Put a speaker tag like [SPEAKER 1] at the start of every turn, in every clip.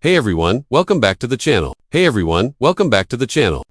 [SPEAKER 1] Hey everyone, welcome back to the channel.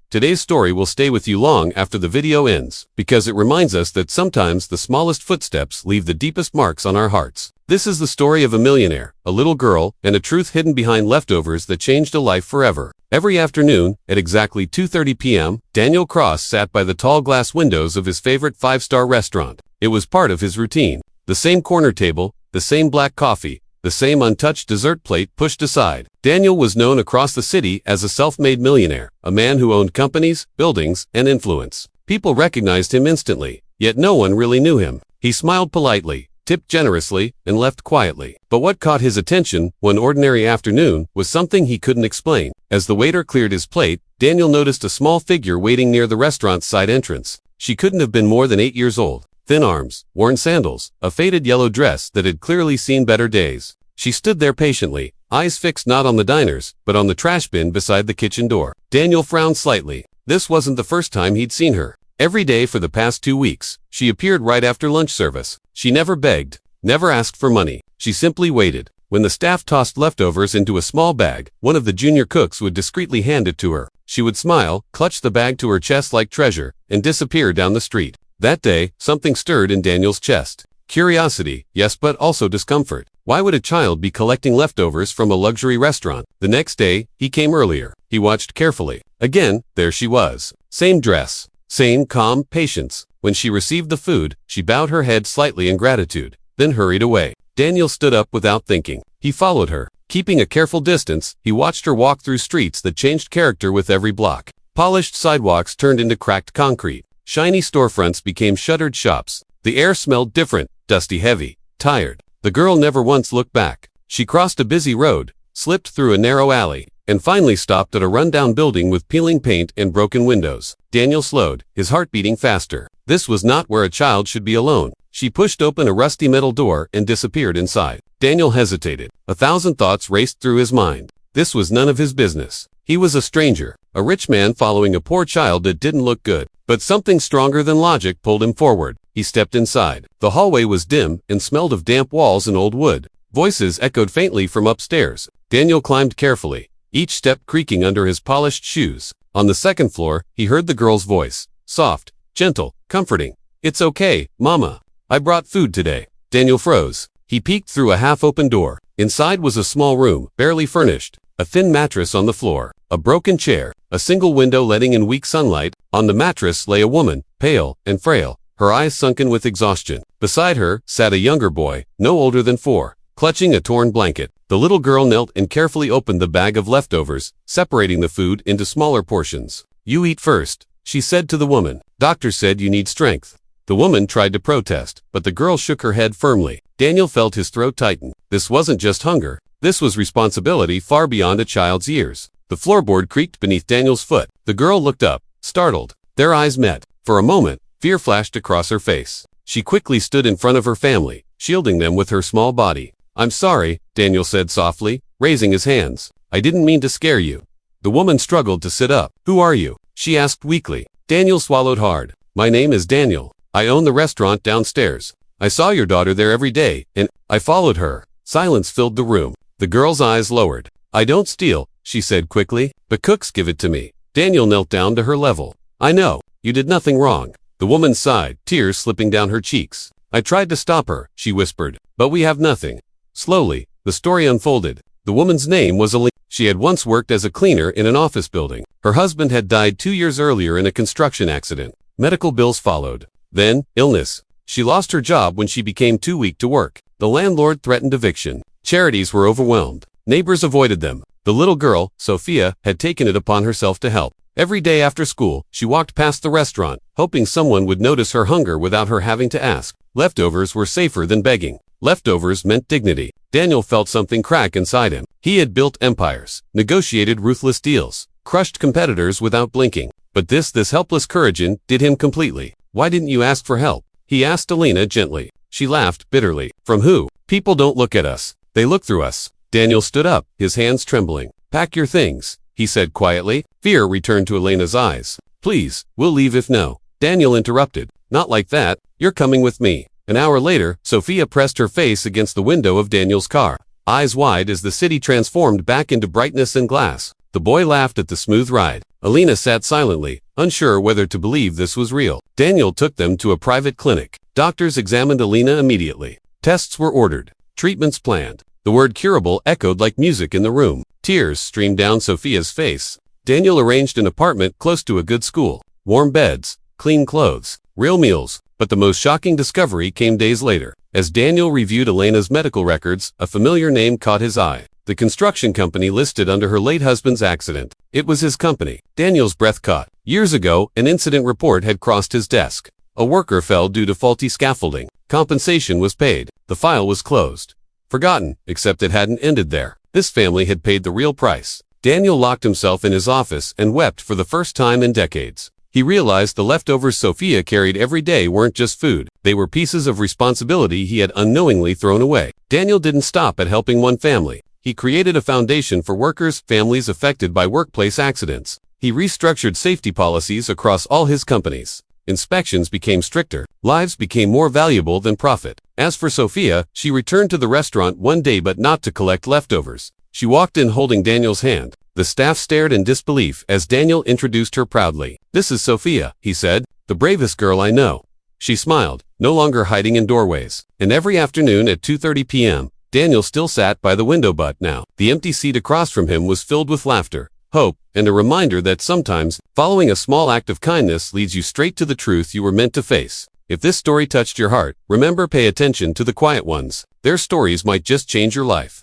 [SPEAKER 1] Today's story will stay with you long after the video ends, because it reminds us that sometimes the smallest footsteps leave the deepest marks on our hearts. This is the story of a millionaire, a little girl, and a truth hidden behind leftovers that changed a life forever. Every afternoon, at exactly 2:30 p.m., Daniel Cross sat by the tall glass windows of his favorite five-star restaurant. It was part of his routine. The same corner table, the same black coffee, the same untouched dessert plate pushed aside. Daniel was known across the city as a self-made millionaire, a man who owned companies, buildings, and influence. People recognized him instantly, yet no one really knew him. He smiled politely, tipped generously, and left quietly. But what caught his attention one ordinary afternoon was something he couldn't explain. As the waiter cleared his plate, Daniel noticed a small figure waiting near the restaurant's side entrance. She couldn't have been more than 8 years old. Thin arms, worn sandals, a faded yellow dress that had clearly seen better days. She stood there patiently, eyes fixed not on the diners, but on the trash bin beside the kitchen door. Daniel frowned slightly. This wasn't the first time he'd seen her. Every day for the past 2 weeks, she appeared right after lunch service. She never begged, never asked for money. She simply waited. When the staff tossed leftovers into a small bag, one of the junior cooks would discreetly hand it to her. She would smile, clutch the bag to her chest like treasure, and disappear down the street. That day, something stirred in Daniel's chest. Curiosity, yes, but also discomfort. Why would a child be collecting leftovers from a luxury restaurant? The next day, he came earlier. He watched carefully. Again, there she was. Same dress. Same calm patience. When she received the food, she bowed her head slightly in gratitude, then hurried away. Daniel stood up without thinking. He followed her. Keeping a careful distance, he watched her walk through streets that changed character with every block. Polished sidewalks turned into cracked concrete. Shiny storefronts became shuttered shops. The air smelled different, dusty, heavy, tired. The girl never once looked back. She crossed a busy road, slipped through a narrow alley, and finally stopped at a rundown building with peeling paint and broken windows. Daniel slowed, his heart beating faster. This was not where a child should be alone. She pushed open a rusty metal door and disappeared inside. Daniel hesitated. 1,000 thoughts raced through his mind. This was none of his business. He was a stranger, a rich man following a poor child that didn't look good. But something stronger than logic pulled him forward. He stepped inside. The hallway was dim and smelled of damp walls and old wood. Voices echoed faintly from upstairs. Daniel climbed carefully, each step creaking under his polished shoes. On the second floor, he heard the girl's voice. Soft, gentle, comforting. "It's okay, Mama. I brought food today." Daniel froze. He peeked through a half-open door. Inside was a small room, barely furnished. A thin mattress on the floor. A broken chair. A single window letting in weak sunlight. On the mattress lay a woman, pale and frail, her eyes sunken with exhaustion. Beside her sat a younger boy, no older than 4, clutching a torn blanket. The little girl knelt and carefully opened the bag of leftovers, separating the food into smaller portions. "You eat first," she said to the woman. "Doctor said you need strength." The woman tried to protest, but the girl shook her head firmly. Daniel felt his throat tighten. This wasn't just hunger. This was responsibility far beyond a child's years. The floorboard creaked beneath Daniel's foot. The girl looked up, startled. Their eyes met. For a moment, fear flashed across her face. She quickly stood in front of her family, shielding them with her small body. "I'm sorry," Daniel said softly, raising his hands. "I didn't mean to scare you." The woman struggled to sit up. "Who are you?" she asked weakly. Daniel swallowed hard. "My name is Daniel. I own the restaurant downstairs. I saw your daughter there every day, and I followed her." Silence filled the room. The girl's eyes lowered. "I don't steal," she said quickly, "but cooks give it to me." Daniel knelt down to her level. "I know. You did nothing wrong." The woman sighed, tears slipping down her cheeks. "I tried to stop her," she whispered, "but we have nothing." Slowly, the story unfolded. The woman's name was Elena. She had once worked as a cleaner in an office building. Her husband had died 2 years earlier in a construction accident. Medical bills followed. Then, illness. She lost her job when she became too weak to work. The landlord threatened eviction. Charities were overwhelmed. Neighbors avoided them. The little girl, Sophia, had taken it upon herself to help. Every day after school, she walked past the restaurant, hoping someone would notice her hunger without her having to ask. Leftovers were safer than begging. Leftovers meant dignity. Daniel felt something crack inside him. He had built empires, negotiated ruthless deals, crushed competitors without blinking. But this helpless courage did him completely. "Why didn't you ask for help?" he asked Elena gently. She laughed bitterly. "From who? People don't look at us. They look through us." Daniel stood up, his hands trembling. "Pack your things," he said quietly. Fear returned to Elena's eyes. "Please, we'll leave if no." Daniel interrupted. "Not like that. You're coming with me." An hour later, Sophia pressed her face against the window of Daniel's car. eyes wide as the city transformed back into brightness and glass. The boy laughed at the smooth ride. Alina sat silently, unsure whether to believe this was real. Daniel took them to a private clinic. Doctors examined Alina immediately. Tests were ordered. Treatments planned. The word curable echoed like music in the room. Tears streamed down Sophia's face. Daniel arranged an apartment close to a good school. Warm beds, clean clothes, real meals. But the most shocking discovery came days later. As Daniel reviewed Elena's medical records, a familiar name caught his eye. The construction company listed under her late husband's accident. It was his company. Daniel's breath caught. Years ago, an incident report had crossed his desk. A worker fell due to faulty scaffolding. Compensation was paid. The file was closed. Forgotten, except it hadn't ended there. This family had paid the real price. Daniel locked himself in his office and wept for the first time in decades. He realized the leftovers Sophia carried every day weren't just food. They were pieces of responsibility he had unknowingly thrown away. Daniel didn't stop at helping one family. He created a foundation for families affected by workplace accidents. He restructured safety policies across all his companies. Inspections became stricter. Lives became more valuable than profit. As for Sophia, she returned to the restaurant one day but not to collect leftovers. She walked in holding Daniel's hand. The staff stared in disbelief as Daniel introduced her proudly. "This is Sophia," he said, "the bravest girl I know." She smiled, no longer hiding in doorways. And every afternoon at 2:30 p.m., Daniel still sat by the window, but now the empty seat across from him was filled with laughter, hope, and a reminder that sometimes following a small act of kindness leads you straight to the truth you were meant to face. If this story touched your heart, remember, pay attention to the quiet ones. Their stories might just change your life.